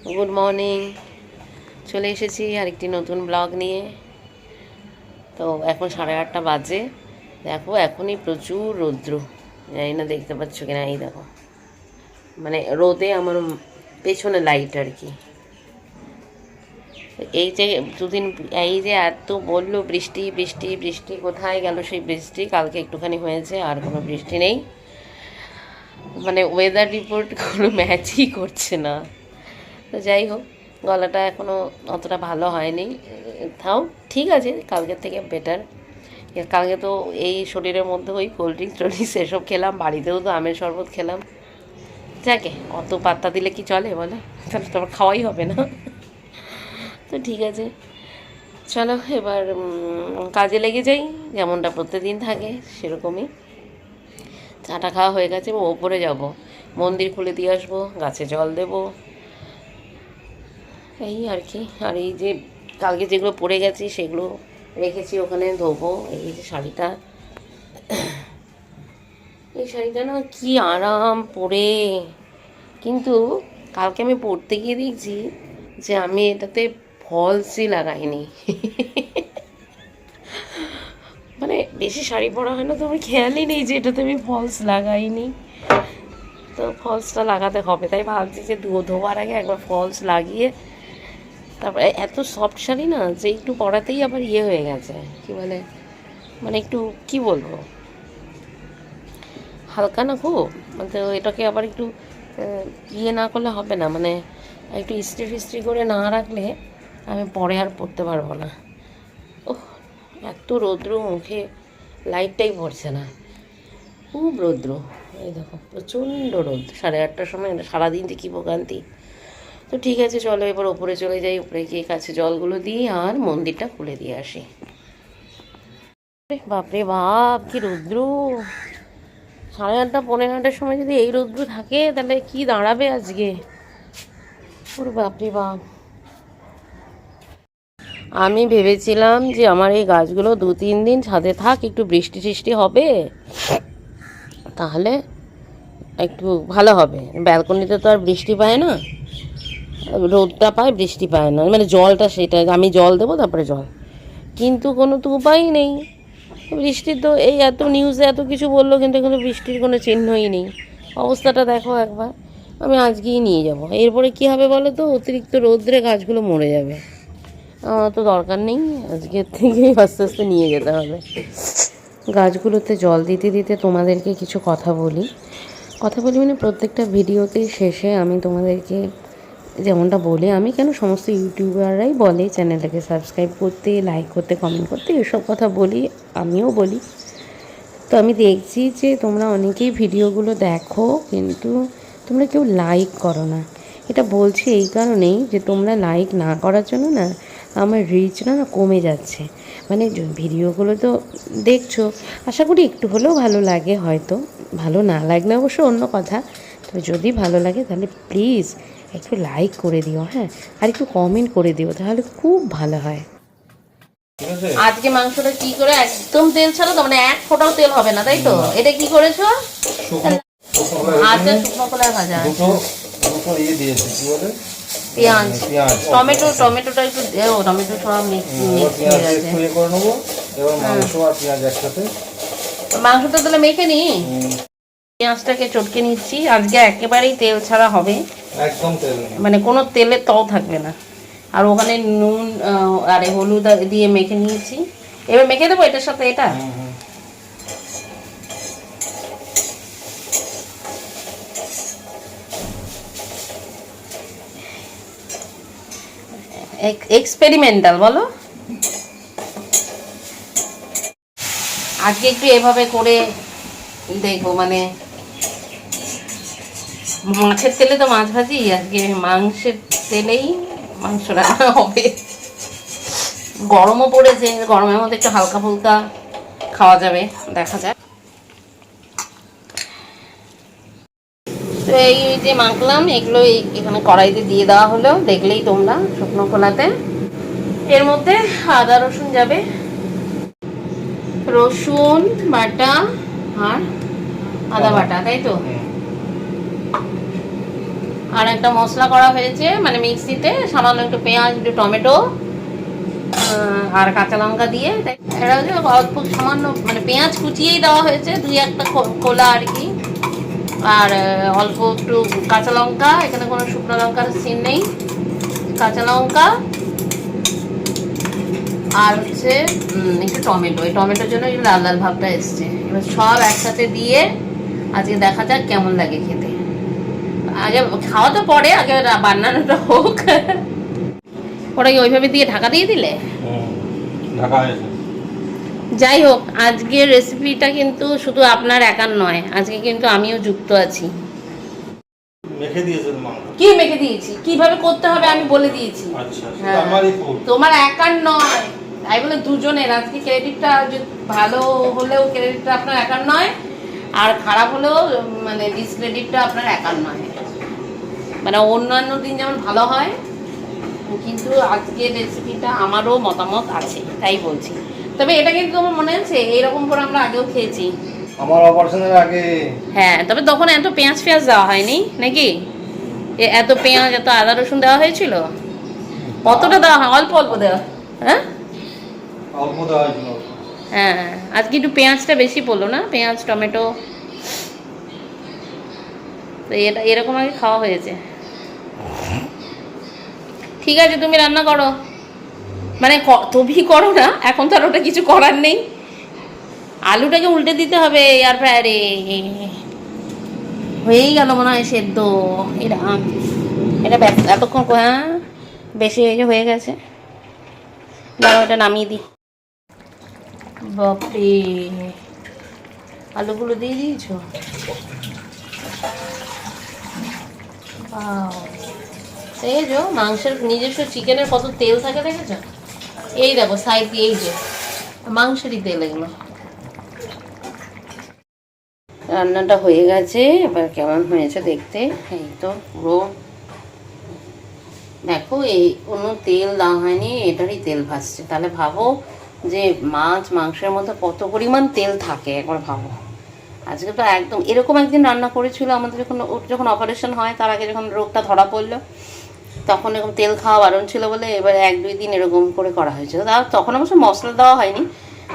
Good morning. চলে এসেছি আরেকটি নতুন ব্লগ নিয়ে। তো এখন 8:30 বাজে। দেখো এখনই প্রচুর রৌদ্র, জানি না দেখতে পাচ্ছ কিনা। এই দেখো, মানে রোদে আমার পেছনে লাইট আর কি। এই যে দুদিন, এই যে এত বললো বৃষ্টি বৃষ্টি বৃষ্টি, কোথায় গেল সেই বৃষ্টি? কালকে একটুখানি হয়েছে, আর কোনো বৃষ্টি নেই। মানে ওয়েদার রিপোর্ট কোনো ম্যাচই করছে না। তো যাই হোক, গলাটা এখনও অতটা ভালো হয়নি, তাও ঠিক আছে, কালকের থেকে বেটার। কালকে তো এই শরীরের মধ্যে ওই কোল্ড ড্রিঙ্কস এসব খেলাম, বাড়িতেও তো আমের শরবত খেলাম। যাকে অত পাত্তা দিলে কি চলে বলো, তাহলে তো আমার খাওয়াই হবে না। তো ঠিক আছে, চলো এবার কাজে লেগে যাই, যেমনটা প্রত্যেকদিন থাকে সেরকমই। চাটা খাওয়া হয়ে গেছে, ওপরে যাব, মন্দির খুলে দিয়ে আসবো, গাছে জল দেবো, এই আর কি। আর এই যে কালকে যেগুলো পরে গেছি সেগুলো রেখেছি ওখানে, ধোবো। এই যে শাড়িটা, এই শাড়িটা না কি আরাম পরে, কিন্তু কালকে আমি পরতে গিয়ে দেখছি যে আমি এটাতে ফলসই লাগাইনি। মানে বেশি শাড়ি পরা হয় না, তো আমার খেয়ালই নেই যে এটাতে আমি ফলস লাগাইনি। তো ফলসটা লাগাতে হবে, তাই ভাবছি যে ধোয়ার আগে একবার ফলস লাগিয়ে তারপরে। এত সফট শাড়ি না যে একটু পরাতেই আবার ইয়ে হয়ে গেছে, কি বলে, মানে একটু কি বলবো, হালকা না খুব, মানে তো এটাকে আবার একটু ইয়ে না করলে হবে না, মানে একটু ইস্ত্রি ফিস্ত্রি করে না রাখলে আমি পরে আর পরতে পারবো না। ওহ, এত রৌদ্র, মুখে লাইটটাই পড়ছে না, খুব রৌদ্র। এই দেখো প্রচণ্ড রোদ, 8:30টার সময়, সারাদিন যে কী ভোগান্তি। তো ঠিক আছে, চলো এবার ওপরে চলে যাই, উপরে গিয়ে কাছে জলগুলো দিই আর মন্দিরটা খুলে দিয়ে আসি। বাপরে বাপ, কি রৌদ্র! 8:30 9:30টার সময় যদি এই রৌদ্র থাকে তাহলে কি দাঁড়াবে আজকে, ওরে বাপরে বাপ। আমি ভেবেছিলাম যে আমার এই গাছগুলো 2-3 দিন ছাদে থাক, একটু বৃষ্টি টিষ্টি হবে তাহলে একটু ভালো হবে। ব্যালকনিতে তো আর বৃষ্টি পায় না, রোদটা পায়, বৃষ্টি পায় না, মানে জলটা, সেটা আমি জল দেবো তারপরে জল, কিন্তু কোনো তো উপায়ই নেই। বৃষ্টির তো এই এত নিউজে এত কিছু বললো, কিন্তু এখানে বৃষ্টির কোনো চিহ্নই নেই। অবস্থাটা দেখো একবার। আমি আজকেই নিয়ে যাব, এরপরে কি হবে বলো তো, অতিরিক্ত রোদ্রে গাছগুলো মরে যাবে। আমার তো দরকার নেই, আজকের থেকেই আস্তে আস্তে নিয়ে যেতে হবে। গাছগুলোতে জল দিতে দিতে তোমাদেরকে কিছু কথা বলি মানে প্রত্যেকটা ভিডিওতেই শেষে আমি তোমাদেরকে যেমনটা বলি, আমি কেন, সমস্ত ইউটিউবাররাই বলে চ্যানেলটাকে সাবস্ক্রাইব করতে, লাইক করতে, কমেন্ট করতে, এসব কথা বলি, আমিও বলি। তো আমি দেখছি যে তোমরা অনেকেই ভিডিওগুলো দেখো, কিন্তু তোমরা কেউ লাইক করো না। এটা বলছি এই কারণেই যে তোমরা লাইক না করার জন্য না আমার রিচটা না কমে যাচ্ছে। মানে ভিডিওগুলো তো দেখছো, আশা করি একটু হলেও ভালো লাগে, হয়তো ভালো না লাগলে অবশ্য অন্য কথা, তবে যদি ভালো লাগে তাহলে প্লিজ একটু লাইক করে দিও, হ্যাঁ, আর একটু কমেন্ট করে দিও, তাহলে খুব ভালো হয়। আজকে মাংসটা কি করে, একদম তেল ছাড়া তো, মানে এক ফোঁটাও তেল হবে না, তাই তো? এটা কি করেছো? আচ্ছা, শুকনো কলার ভাজা, পেঁয়াজ, টমেটোটা একটু দেও, টমেটো সব মিক্স হয়ে গেছে। মাংসটা তাহলে মেখে নি, পেঁয়াজটাকে চটকে নিচ্ছি। আজকে একেবারেই তেল ছাড়া হবে, একদম তেল, মানে কোনো তেলের তও থাকবে না। আর ওখানে নুন আর হলুদ দিয়ে মেখে নিয়েছি, এবার মেখে দেবো এটার সাথে এটা। এক্সপেরিমেন্টাল বলো, আজকে একটু এভাবে করে দেখবো। মানে মাছের তেলে তো মাছ ভাজি, আজকে মাংসের তেলেই মাংস রান্না হবে। গরমও পড়েছে, গরমের মধ্যে একটু হালকা ফুলকা খাওয়া যাবে, দেখা যায়। তো এই যে মাখলাম, এগুলো এখানে কড়াইতে দিয়ে দেওয়া হলো, দেখলেই তোমরা শুকনো খোলাতে। এর মধ্যে আদা রসুন যাবে, রসুন বাটা আর আদা বাটা, তাই তো? আর একটা মশলা করা হয়েছে মানে মিক্সিতে, সামান্য একটু পেঁয়াজ, একটু টমেটো আর কাঁচা লঙ্কা দিয়ে, এটা হচ্ছে অল্প সামান্য মানে পেঁয়াজ কুচিয়েই দেওয়া হয়েছে, 2-1টা খোলা আর কি, আর অল্প একটু কাঁচা লঙ্কা, এখানে কোনো শুকনো লঙ্কার সিন নেই, কাঁচা লঙ্কা আর হচ্ছে একটু টমেটো, এই টমেটোর জন্য একটু লাল লাল ভাবটা এসছে। এবার সব একসাথে দিয়ে আজকে দেখা যাক কেমন লাগে খেতে। আগে খাওয়া তো পরে, আগে বানানোটা হোক। ওরা কি ওইভাবে দিয়ে ঢাকা দিয়ে দিলে? ঢাকা হয়েছে। যাই হোক, আজকের রেসিপিটা কিন্তু শুধু আপনার একার নয়, আজকে কিন্তু আমিও যুক্ত আছি। মেখে দিয়েছেন মা? কি মেখে দিয়েছি, কিভাবে করতে হবে আমি বলে দিয়েছি। আচ্ছা, হ্যাঁ, তোমার একার নয়, তাই বলে দুজনের। আজকে ক্রেডিটটা ভালো হলেও ক্রেডিটটা আপনার একার নয়, আর খারাপ হলেও মানে ডিসক্রেডিটটা আপনার একার নয়। মানে অন্যান্য দিন যেমন ভালো হয়, কিন্তু আজকের রেসিপিটা আমারও মতামত আছে, তাই বলছি। তবে এটা কিন্তু আমার মনে আছে এইরকম করে আমরা আগেও খেয়েছি, আমার অপারেশনের আগে। হ্যাঁ, তবে তখন এত পেঁয়াজ দেওয়া হয়নি নাকি? এত পেঁয়াজ, এত আদা রসুন দেওয়া হয়েছিল? কতটা দেওয়া হয়? অল্প অল্প দেওয়া। হ্যাঁ, অল্প দেওয়া হয়েছিল। হ্যাঁ, আজকে একটু পেঁয়াজটা বেশি পড়লো না, পেঁয়াজ টমেটো, তো এটা এরকম আগে খাওয়া হয়েছে। ঠিক আছে, তুমি রান্না করো, মানে তুমি করো না, এখন তো আর ওটা কিছু করার নেই। আলুটাকে উল্টে দিতে হবে এয়ার ফ্রায়ারে। হয়েই গেল মনে হয় সেদ্ধ। এটা এতক্ষণ, হ্যাঁ বেশি হয়ে গেছে, দাঁড়াও ওটা নামিয়ে দিই। বাপরে, আলুগুলো দিয়ে দিয়েছো? এই যে মাংসের নিজস্ব চিকেনের কত তেল থাকে দেখেছো? এই দেখো সাইড দিয়ে, এই যে মাংসেরই তেল এগুলো। রান্নাটা হয়ে গেছে, এবার কেমন হয়েছে দেখতে। এই তো পুরো দেখো, এই কোনো তেল দেওয়া হয়নি, এটারই তেল ভাসছে। তাহলে ভাবো যে মাছ মাংসের মধ্যে কত পরিমাণ তেল থাকে, একবার ভাবো। আজকে তো একদম এরকম একদিন রান্না করেছিল আমাদের, যখন অপারেশন হয় তার আগে, যখন রোগটা ধরা পড়লো, তখন এরকম তেল খাওয়া বারণ ছিল বলে এবার 1-2 দিন এরকম করে করা হয়েছিল। তখন অবশ্য মশলা দেওয়া হয়নি।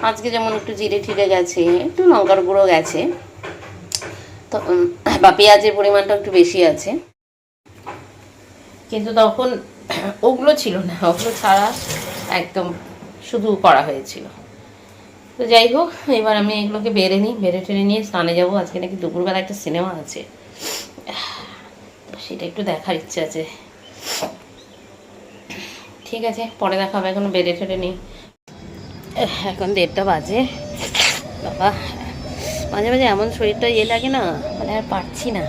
আজকে যেমন একটু জিরে ঠিরে গেছে, একটু লঙ্কার গুঁড়ো গেছে, তো বা পেঁয়াজের পরিমাণটা একটু বেশি আছে, কিন্তু তখন ওগুলো ছিল না, ওগুলো ছাড়া একদম শুধু করা হয়েছিল। তো যাই হোক, এবার আমি এগুলোকে বেড়ে নিই, বেড়ে টেনে নিয়ে স্নানে যাবো। আজকে নাকি দুপুরবেলা একটা সিনেমা আছে, সেটা একটু দেখার ইচ্ছে আছে। ঠিক আছে, পরে দেখা হবে, এখন বেড়ে টেনে নিই। এখন 1:30 বাজে। বাবা, মাঝে মাঝে এমন শরীরটা লাগে না, মানে আর পারছি না।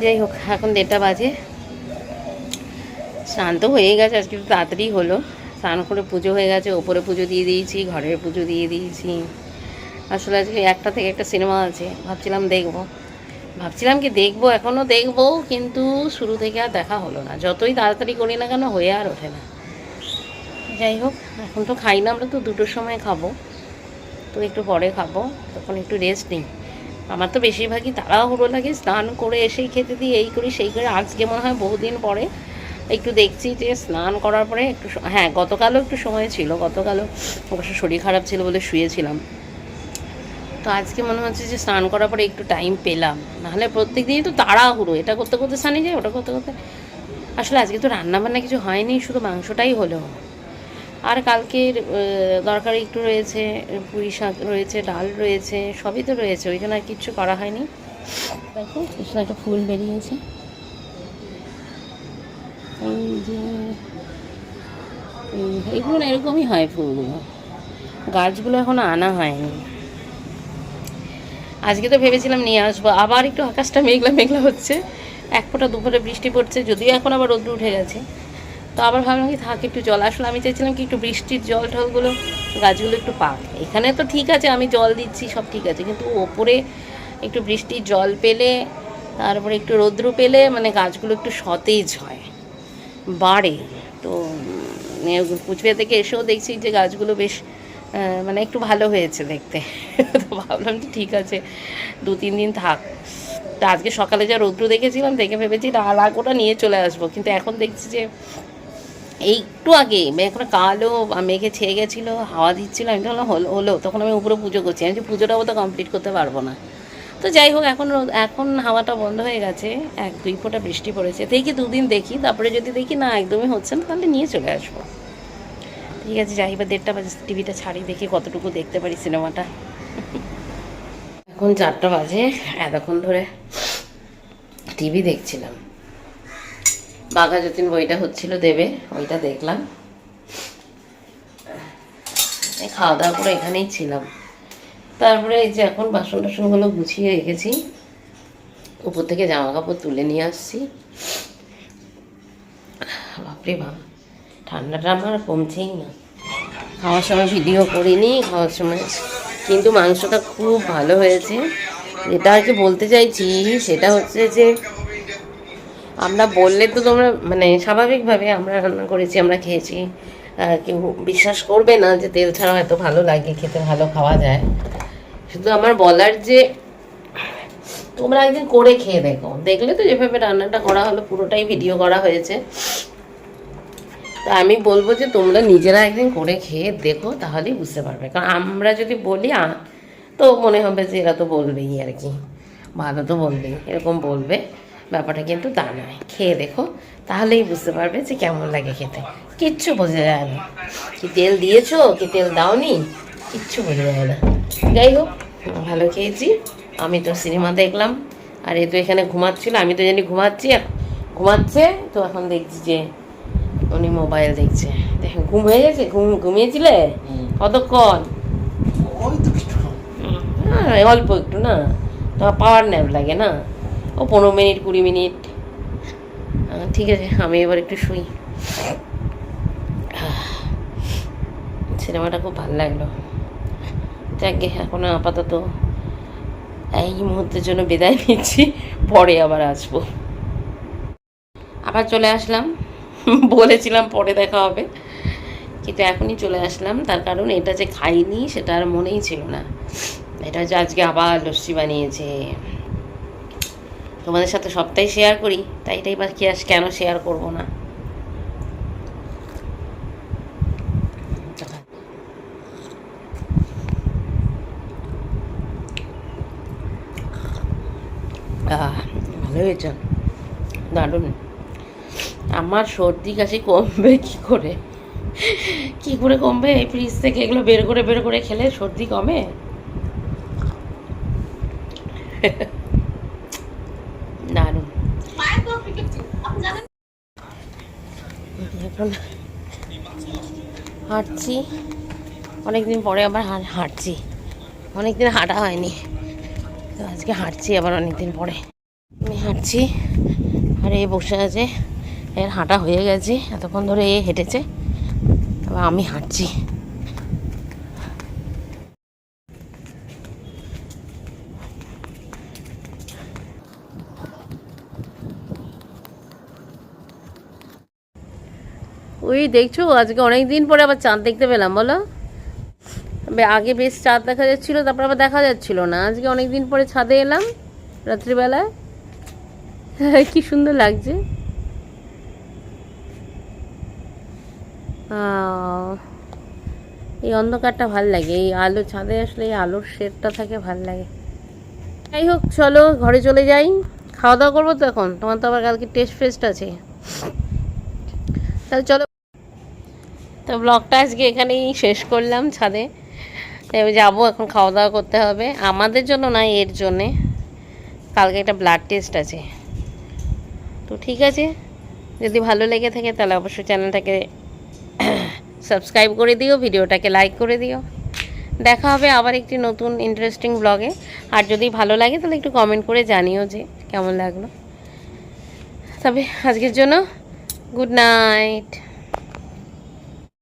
যাই হোক, এখন 1:30 বাজে। স্নান তো হয়ে গেছে, আজকে একটু তাড়াতাড়ি হলো। স্নান করে পুজো হয়ে গেছে, ওপরে পুজো দিয়ে দিয়েছি, ঘরের পুজো দিয়ে দিয়েছি। আসলে আজকে 1টা থেকে একটা সিনেমা আছে, ভাবছিলাম কি দেখবো, এখনও দেখবো, কিন্তু শুরু থেকে আর দেখা হলো না। যতই তাড়াতাড়ি করি না কেন, হয়ে আর ওঠে না। যাই হোক, এখন তো খাই না, আমরা তো 2টোর সময় খাবো, তো একটু পরে খাবো, তখন একটু রেস্ট নিই। আমার তো বেশিরভাগই তাড়াহুড়ো লাগে, স্নান করে এসেই খেতে দিই, এই করি সেই করে। আজকে মনে হয় বহুদিন পরে একটু দেখছি যে স্নান করার পরে একটু, হ্যাঁ গতকালও একটু সময় ছিল, গতকালও অবশ্য শরীর খারাপ ছিল বলে শুয়েছিলাম। তো আজকে মনে হচ্ছে যে স্নান করার পরে একটু টাইম পেলাম, নাহলে প্রত্যেক দিনই তো তাড়াহুড়ো, এটা করতে করতে স্নানে যায়, ওটা করতে করতে। আসলে আজকে তো রান্নাবান্না কিছু হয়নি, শুধু মাংসটাই হলো। আর কালকের দরকারি একটু রয়েছে, পুঁই শাক রয়েছে, ডাল রয়েছে, সবই তো রয়েছে, ওই জন্য আর কিচ্ছু করা হয়নি। দেখো কিছু একটা ফুল বেরিয়েছে, এই যে এগুলো না এরকমই হয় ফুলগুলো, গাছগুলো এখনো আনা হয়নি। আজকে তো ভেবেছিলাম নিয়ে আসবো, আবার একটু আকাশটা মেঘলা মেঘলা হচ্ছে, 1 ফোঁটা 2 ফোঁটা বৃষ্টি পড়ছে, যদিও এখন আবার রোদ্র উঠে গেছে। তো আবার ভাবলাম কি থাক একটু জল, আসলে আমি চাইছিলাম কি একটু বৃষ্টির জল টলগুলো গাছগুলো একটু পাক। এখানে তো ঠিক আছে, আমি জল দিচ্ছি, সব ঠিক আছে, কিন্তু ওপরে একটু বৃষ্টির জল পেলে, তারপরে একটু রৌদ্র পেলে, মানে গাছগুলো একটু সতেজ হয়, বাড়ে। তো কুচবিহার থেকে এসেও দেখছি যে গাছগুলো বেশ মানে একটু ভালো হয়েছে দেখতে। তো ভাবলাম যে ঠিক আছে 2-3 দিন থাক, তো আজকে সকালে যা রৌদ্র দেখেছিলাম, দেখে ভেবেছি রাগ ওটা নিয়ে চলে আসবো, কিন্তু এখন দেখছি যে এই একটু আগে এখন কালো মেঘে ছেয়ে গেছিলো, হাওয়া দিচ্ছিলো, আমি তো হলো তখন আমি উপরে পুজো করছি, আমি যে পুজোটাও তো কমপ্লিট করতে পারবো না। তো যাই হোক, এখন হাওয়াটা বন্ধ হয়ে গেছে, 1-2 ফোঁটা বৃষ্টি পড়েছে, দেখি 2 দিন দেখি, তারপরে যদি দেখি না একদমই হচ্ছে না তাহলে নিয়ে চলে আসবো। ঠিক আছে, যাই বা 1:30 বাজে, টিভিটা ছাড়ি, দেখি কতটুকু দেখতে পারি সিনেমাটা। এখন 4টা বাজে, এতক্ষণ ধরে টিভি দেখছিলাম, বাঘা যতীন বইটা হচ্ছিল দেবে, ওইটা দেখলাম, খাওয়া দাওয়া করে এখানেই ছিলাম। তারপরে এই যে এখন বাসন টাসনগুলো গুছিয়ে রেখেছি, উপর থেকে জামা কাপড় তুলে নিয়ে আসছি। বাপরে বাপ, ঠান্ডাটা আমার কমছেই না। খাওয়ার সময় ভিডিও করিনি, খাওয়ার সময় কিন্তু মাংসটা খুব ভালো হয়েছে। যেটা আর কি বলতে চাইছি সেটা হচ্ছে যে আমরা বললে তো তোমরা মানে স্বাভাবিকভাবে আমরা রান্না করেছি, আমরা খেয়েছি, কেউ বিশ্বাস করবে না যে তেল ছাড়াও এত ভালো লাগে খেতে, ভালো খাওয়া যায়। শুধু আমার বলার যে তোমরা একদিন করে খেয়ে দেখো, দেখলে তো যেভাবে রান্নাটা করা হলো পুরোটাই ভিডিও করা হয়েছে। তা আমি বলবো যে তোমরা নিজেরা একদিন করে খেয়ে দেখো, তাহলেই বুঝতে পারবে। কারণ আমরা যদি বলি তো মনে হবে যে এরা তো বলবেই আর কি, ভালো তো বলবেই, এরকম বলবে, ব্যাপারটা কিন্তু তা নয়। খেয়ে দেখো, তাহলেই বুঝতে পারবে যে কেমন লাগে খেতে। কিচ্ছু বোঝা যায় না, কি তেল দিয়েছো কি তেল দাওনি, কিচ্ছু বোঝা যায় না। যাই হোক, ভালো খেয়েছি। আমি তো সিনেমা দেখলাম, আর এ তো এখানে ঘুমাচ্ছিল, আমি তো জানি ঘুমাচ্ছে, তো এখন দেখছি যে উনি মোবাইল দেখছে। দেখেন, ঘুম হয়ে গেছে। ঘুমিয়েছিলে কতক্ষণ? অল্প একটু না, তোমার পাওয়ার ন্যাপ লাগে না, ও 15 মিনিট 20 মিনিট। ঠিক আছে, আমি এবার একটু শুই। সিনেমাটা খুব ভালো লাগলো। যাকে এখন আপাতত এই মুহূর্তের জন্য বিদায় নিচ্ছি, পরে আবার আসবো। আবার চলে আসলাম, বলেছিলাম পরে দেখা হবে, কিন্তু এখনই চলে আসলাম। তার কারণ এটা যে খাইনি সেটা আর মনেই ছিল না। এটা হচ্ছে আজকে আবার লস্যি বানিয়েছে, তোমাদের সাথে সবটাই শেয়ার করি, তাই এটাই বা কেন শেয়ার করবো না। ভালো হয়েছে, দারুণ। আমার সর্দি কাশি কমবে কি করে কমবে? এই ফ্রিজ থেকে এগুলো বের করে খেলে সর্দি কমে? দারুণ। এখন হাঁটছি, অনেকদিন পরে আবার হাঁটছি, অনেকদিন হাঁটা হয়নি, তো আজকে হাঁটছি আবার অনেকদিন পরে। আমি হাঁটছি আর এ বসে আছে, এর হাঁটা হয়ে গেছে, এতক্ষণ ধরে এ হেঁটেছে, এবার আমি হাঁটছি। ওই দেখছো, আজকে অনেক দিন পরে আবার চাঁদ দেখতে পেলাম, বলো? আগে বেশ চাঁদ দেখা যাচ্ছিল, তারপর আবার দেখা যাচ্ছিল না। আজকে অনেক দিন পরে ছাদে এলাম রাত্রিবেলায়, কি সুন্দর লাগছে। এই অন্ধকারটা ভাল লাগে, এই আলো ছাদে আসলে এই আলোর শেডটা থাকে, ভাল লাগে। যাই হোক, চলো ঘরে চলে যাই, খাওয়া দাওয়া করবো তো এখন, তোমার তো আবার কালকে টেস্ট ফেস্ট আছে, তাহলে চলো। তো ব্লগটা আজকে এখানেই শেষ করলাম, ছাদে যাবো এখন, খাওয়া দাওয়া করতে হবে, আমাদের জন্য না এর জন্যে, কালকে একটা ব্লাড টেস্ট আছে। তো ঠিক আছে, যদি ভালো লেগে থাকে তাহলে অবশ্যই চ্যানেলটাকে সাবস্ক্রাইব করে দিও, ভিডিওটাকে লাইক করে দিও। দেখা হবে আবার একটি নতুন ইন্টারেস্টিং ব্লগে। আর যদি ভালো লাগে তাহলে একটু কমেন্ট করে জানিও যে কেমন লাগলো। তবে আজকের জন্য গুড নাইট।